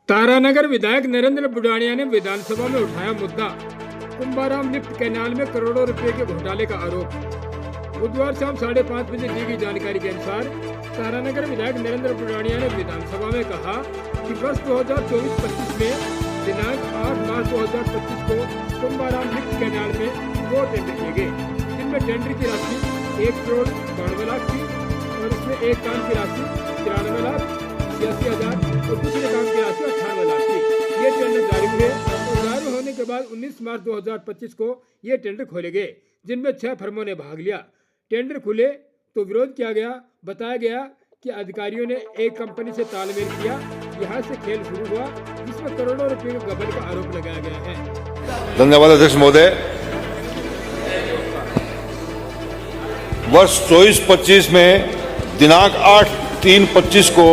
तारानगर विधायक नरेंद्र बुढ़ानिया ने विधानसभा में उठाया मुद्दा कुंभाराम लिफ्ट कैनाल में करोड़ों रुपए के घोटाले का आरोप। बुधवार शाम 5:30 बजे दी गई जानकारी के अनुसार तारानगर विधायक नरेंद्र बुढ़ानिया ने विधानसभा में कहा कि वर्ष 2024-25 में दिनांक 8 मार्च 2025 को कुंभाराम लिफ्ट कैनाल में 2 टेंडर किए गए, जिनमें टेंडर की राशि 1 करोड़ 92 लाख थी और इसमें एक काम की राशि 93 लाख 86,000 और दूसरे काम की राशि 98 लाख थी। ये टेंडर जारी हुए और जारी होने के बाद 19 मार्च 2025 को ये टेंडर खोले गए, जिनमें 6 फर्मों ने भाग लिया। टेंडर खुले तो विरोध किया गया। बताया गया कि अधिकारियों ने एक कंपनी से तालमेल किया। यहाँ से खेल शुरू हुआ, जिसमें करोड़ों रुपए के गबन का आरोप लगाया गया है। धन्यवाद अध्यक्ष महोदय। वर्ष 24-25 में दिनांक 8/3/25 को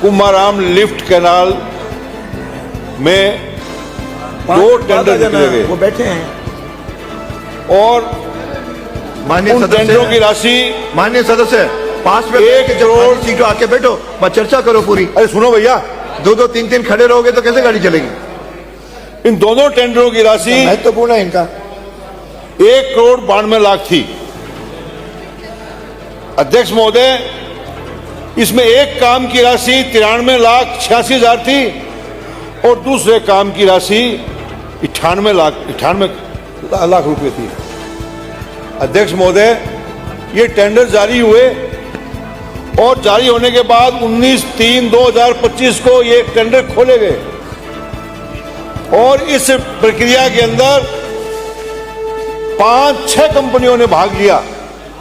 कुंभाराम लिफ्ट कैनाल में 2 टेंडर निकले गए। वो बैठे हैं और माननीय टेंडरों की राशि माननीय सदस्य पास में 1 करोड़ सीटों आके बैठो, बस चर्चा करो पूरी। अरे सुनो भैया, 2-2 3-3 खड़े रहोगे तो कैसे गाड़ी चलेगी? इन दोनों टेंडरों की राशि महत्वपूर्ण है इनका। 1 करोड़ 92 लाख थी। अध्यक्ष महोदय, इसमें एक काम की राशि 93 लाख 86,000 थी और दूसरे काम की राशि 98 लाख रुपए थी। अध्यक्ष महोदय, ये टेंडर जारी हुए और जारी होने के बाद 19/3/2025 को ये टेंडर खोले गए और इस प्रक्रिया के अंदर 5-6 कंपनियों ने भाग लिया,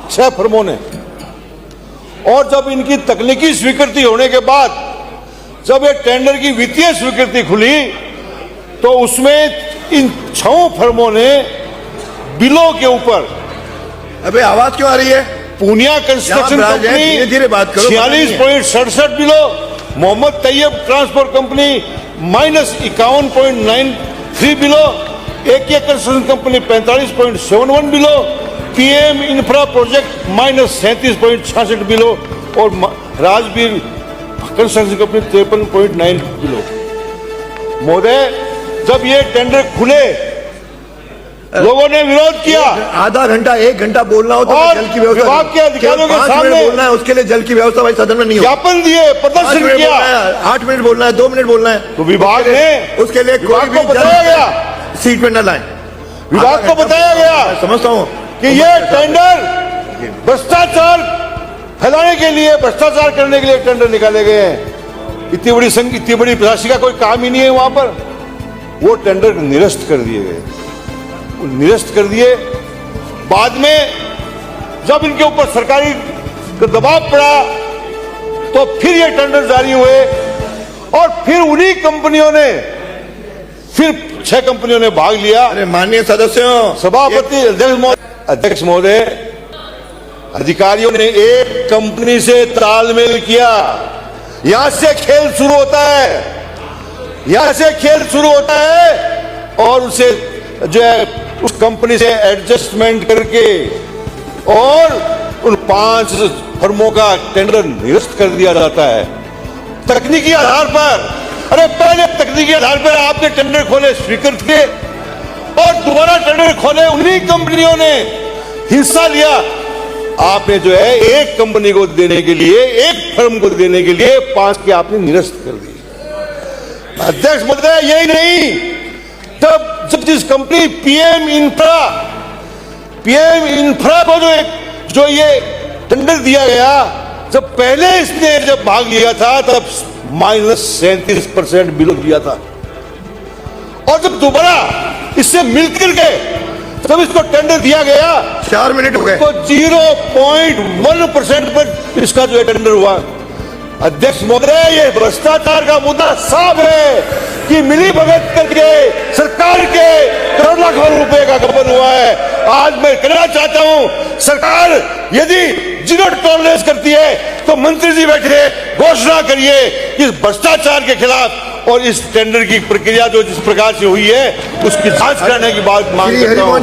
6 फर्मों ने। और जब इनकी तकनीकी स्वीकृति होने के बाद जब ये टेंडर की वित्तीय स्वीकृति खुली तो उसमें इन 6 फर्मों ने बिलों के ऊपर, अबे आवाज क्यों आ रही है? पूनिया कंस्ट्रक्शन कंपनी धीरे धीरे बात करो। 46.67 below, Mohammad Taiyab transport company -51.93 below, AK construction company 45.71 below, PM infra project -37.66 below और राजवीर कंस्ट्रक्शन कंपनी 53.9 बिलो। महोदय, जब ये टेंडर खुले लोगों ने विरोध किया। आधा घंटा 1 घंटा बोलना हो तो जल की व्यवस्था, विभाग के अधिकारियों के सामने बोलना है, उसके लिए जल की व्यवस्था भाई सदन में नहीं हो। ज्ञापन दिए, प्रदर्शन किया। 8 मिनट बोलना है, 2 मिनट बोलना है तो विभाग ने उसके लिए कोई भी बताया गया, सीट पे न लाए। विभाग को बताया गया समझता हूँ कि ये टेंडर भ्रष्टाचार फैलाने के लिए, भ्रष्टाचार करने के लिए टेंडर निकाले गए हैं। इतनी बड़ी राशि का कोई काम ही नहीं है वहां पर। वो टेंडर निरस्त कर दिए गए, निरस्त कर दिए। बाद में जब इनके ऊपर सरकारी दबाव पड़ा तो फिर ये टेंडर जारी हुए और फिर उन्हीं कंपनियों ने, फिर 6 कंपनियों ने भाग लिया। अरे माननीय सदस्यों, सभापति अध्यक्ष महोदय, अधिकारियों ने एक कंपनी से तालमेल किया। यहां से खेल शुरू होता है, यहां से खेल शुरू होता है और उसे जो है उस कंपनी से एडजस्टमेंट करके और उन 5 फर्मों का टेंडर निरस्त कर दिया जाता है तकनीकी आधार पर। अरे पहले तकनीकी आधार पर आपने टेंडर खोले, स्वीकृत किए और दोबारा टेंडर खोले, उन्हीं कंपनियों ने हिस्सा लिया। आपने जो है एक कंपनी को देने के लिए, एक फर्म को देने के लिए 5 के आपने निरस्त कर दिए। अध्यक्ष महोदय, यही नहीं, तब जब जिस कंपनी पीएम इंफ्रा को जो ये टेंडर दिया गया, जब पहले इसने जब भाग लिया था तब -37% बिलो दिया था और जब दोबारा इससे मिलकर के जब इसको टेंडर दिया गया 4 मिनट हो गए तो 0.1% पर इसका जो है टेंडर हुआ। अध्यक्ष महोदय, ये भ्रष्टाचार का मुद्दा साफ है कि मिली भगत करके सरकार के करोड़ लाखों रुपए का गबन हुआ है। आज मैं कहना चाहता हूं, सरकार यदि जीरो टॉलरेंस करती है तो मंत्री जी बैठे घोषणा करिए इस भ्रष्टाचार के खिलाफ और इस टेंडर की प्रक्रिया जो जिस प्रकार से हुई है उसकी जांच करने की बात मांग करता हूं।